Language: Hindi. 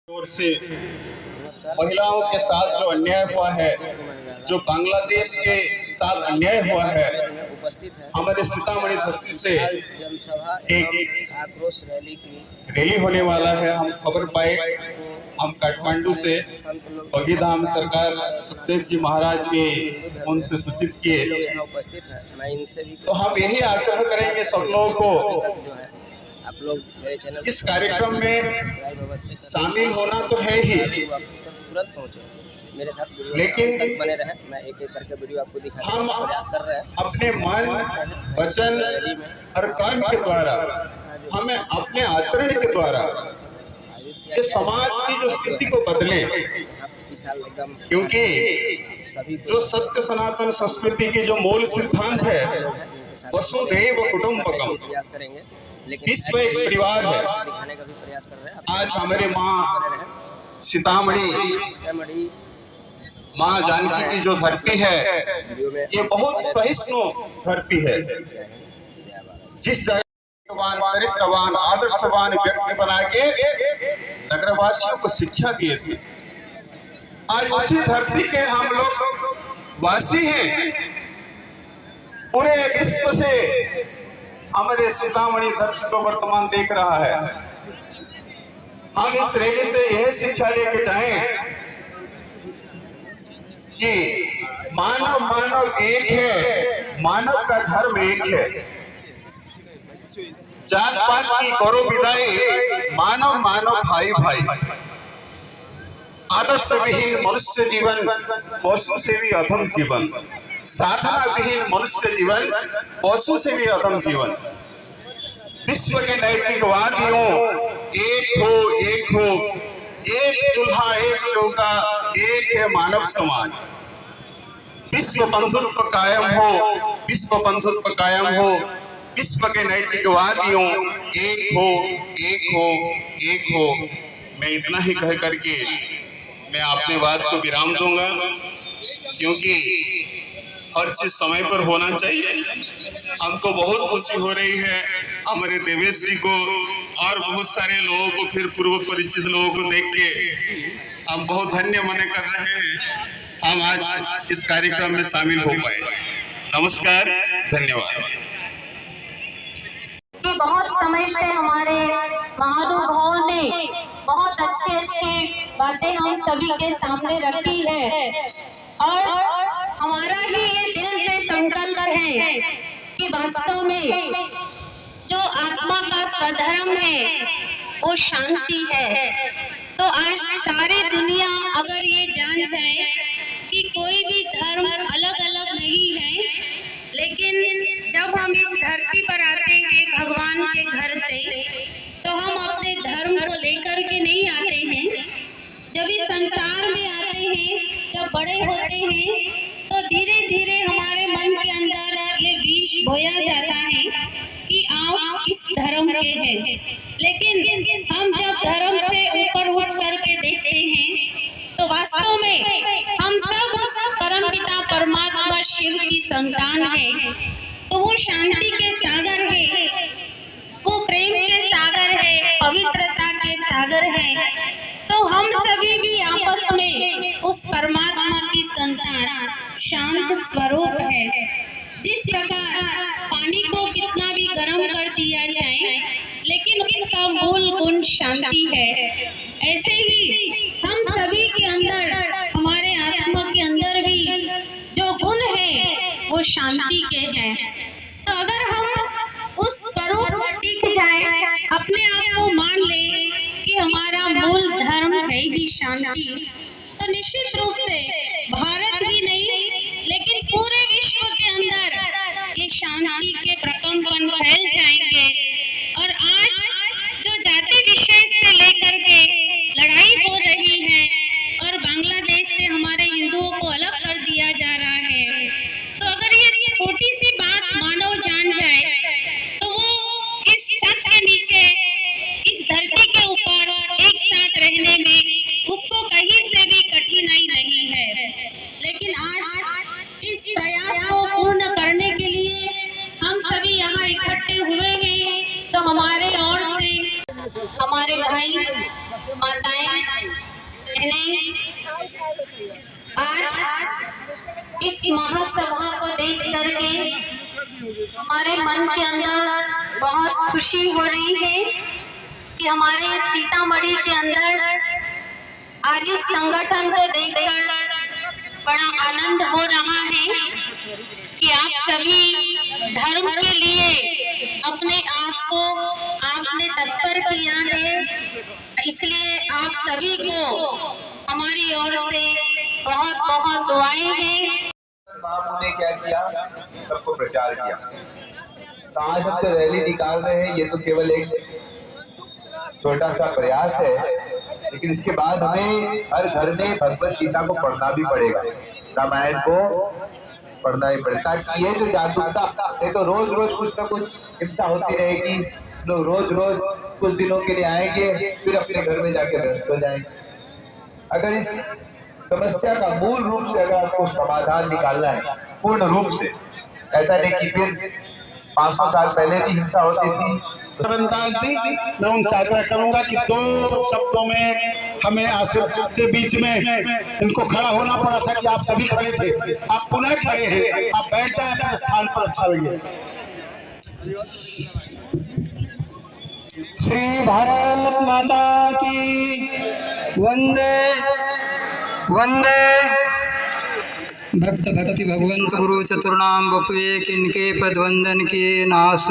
ओर से महिलाओं के साथ जो अन्याय हुआ है, जो बांग्लादेश के साथ अन्याय हुआ है, हमारे सीतामढ़ी धरती से एक आक्रोश रैली होने वाला है। हम खबर पाए, हम काठमांडू से बगीधाम सरकार सत्यदेव जी महाराज के उनसे सूचित किए, उपस्थित है। मैं इनसे भी तो हम यही आग्रह करेंगे सब लोगों को आप लोग मेरे चैनल इस कार्यक्रम में शामिल होना तो है ही, तुरंत पहुंचे मेरे साथ, लेकिन तक बने रहे। मैं एक एक करके वीडियो आपको दिखाने हम का प्रयास कर रहे हैं। अपने मन, वचन और कर्म के द्वारा, हमें अपने आचरण के द्वारा ये समाज की जो स्थिति को बदले, क्योंकि जो सत्य सनातन संस्कृति की जो मूल सिद्धांत है वसुधैव कुटुंबकम, प्रयास करेंगे, विश्व एक परिवार है। दिखाने का भी प्रयास कर रहे हैं। आज हमारे माँ सीतामढ़ी माँ जानकी की जो धरती है, ये बहुत सहिष्णु धरती है। जिस जगह चरित्रवान आदर्शवान व्यक्ति बना के नगरवासियों को शिक्षा दिए थे, आज उसी धरती के हम लोग वासी हैं। पूरे विश्व से हमारे सीतामढ़ी धरती को वर्तमान देख रहा है। हम इस रैली से यह शिक्षा लेके जाएं कि मानव मानव एक है, मानव का धर्म एक है। जात पात की गौरव विदाई, मानव मानव भाई भाई। आदर्श विहीन मनुष्य जीवन पशु से भी अधम जीवन, साधना विहीन मनुष्य जीवन पशु से भी अधम जीवन। विश्व के नैतिकवादियों एक हो, एक चूल्हा एक चौका, एक है मानव समाज। विश्व बंधुत्व कायम हो, विश्व बंधुत्व कायम हो। विश्व के नैतिकवादियों एक हो। मैं इतना ही कह करके मैं अपनी बात को विराम दूंगा, क्योंकि हर चीज समय पर होना चाहिए। हमको बहुत खुशी हो रही है हमारे देवेश जी को और बहुत सारे लोगों को, फिर पूर्व परिचित लोगों को देख के हम बहुत धन्य मन कर रहे हैं। हम आज इस कार्यक्रम में शामिल हो पाए। नमस्कार, धन्यवाद। बहुत समय से हमारे महानुभावों ने बहुत अच्छे बातें हम सभी के सामने रखी है, और हमारा ही ये दिल से संकल्प है कि वास्तव में जो आत्मा का स्वधर्म है वो शांति है। तो आज सारी दुनिया अगर ये जान जाए कि कोई भी धर्म अलग अलग नहीं है, लेकिन जब हम इस धरती पर आते हैं भगवान के घर से, तो हम अपने धर्म को लेकर के नहीं आते हैं। जब इस संसार में आते हैं, जब बड़े होते हैं, तो धीरे धीरे हमारे मन के अंदर ये बीज बोया जाता है कि आप इस धर्म के हैं। लेकिन हम जब धर्म से ऊपर उठ करके देखते हैं, तो वास्तव में हम सब उस परमपिता परमात्मा शिव की संतान है। तो वो शांति के सागर है, वो प्रेम के सागर है, पवित्रता के सागर है। तो हम सभी भी आपस में उस परमात्मा की संतान शांत स्वरूप है। जिस प्रकार पानी को कितना भी गर्म कर दिया जाए, लेकिन उसका मूल गुण शांति है, ऐसे ही हम सभी के अंदर, हमारे आत्मा के अंदर भी जो गुण है वो शांति के हैं। तो अगर हम उस स्वरूप टिक जाए, अपने आप को मान ले कि हमारा मूल धर्म है ही शांति, तो निश्चित रूप से भारत ही नहीं लेकिन पूरे विश्व के अंदर ये शांति के प्रकंपन फैल जाएंगे। और आज जो जाति विषय से लेकर के लड़ाई हो रही है और बांग्लादेश से हमारे हिंदुओं को अलग कर दिया जा रहा है, तो अगर ये छोटी सी बात मानव जान जाए, तो वो इस छत के नीचे, इस धरती के ऊपर एक साथ रहने में उसको कहीं से भी कठिनाई नहीं है। लेकिन आज इस प्रयास को पूर्ण करने के लिए हम सभी यहाँ इकट्ठे हुए हैं। तो हमारे और से हमारे भाई माताएं मैंने आज इस महासभा को देख करके हमारे मन के अंदर बहुत खुशी हो रही है कि हमारे सीतामढ़ी के अंदर आज इस संगठन को देखकर बड़ा आनंद हो रहा है कि आप सभी धर्म के लिए अपने आप को आपने तत्पर किया है, इसलिए आप सभी को हमारी ओर से बहुत बहुत दुआएं हैं। बापू ने क्या किया, सबको प्रचार किया। तो आज हम जो रैली निकाल रहे हैं ये तो केवल एक छोटा सा प्रयास है, लेकिन इसके बाद हमें हर घर में भगवत गीता को पढ़ना भी पड़ेगा, रामायण को पढ़ना ही पड़ेगा, ताकि ये जो जागरूकता है तो रोज रोज कुछ ना कुछ हिंसा होती रहेगी, लोग रोज रोज कुछ दिनों के लिए आएंगे फिर अपने घर में जाके व्यस्त हो जाएंगे। अगर इस समस्या का मूल रूप से अगर आपको समाधान निकालना है पूर्ण रूप से, ऐसा नहीं कि फिर 500 साल पहले भी हिंसा होती थी। रविंदास जी, मैं उनसे आग्रह करूंगा कि 2 शब्दों में हमें आसिफ के बीच में इनको खड़ा होना पड़ा था कि आप सभी खड़े थे, आप पुनः खड़े हैं, आप बैठ जाए अपने स्थान पर, अच्छा लगे। श्री भारत माता की वंदे वंदे। भक्त भक्ति भगवंत गुरु चतुर्नाम बपुए किनके पद वंदन किए नाश।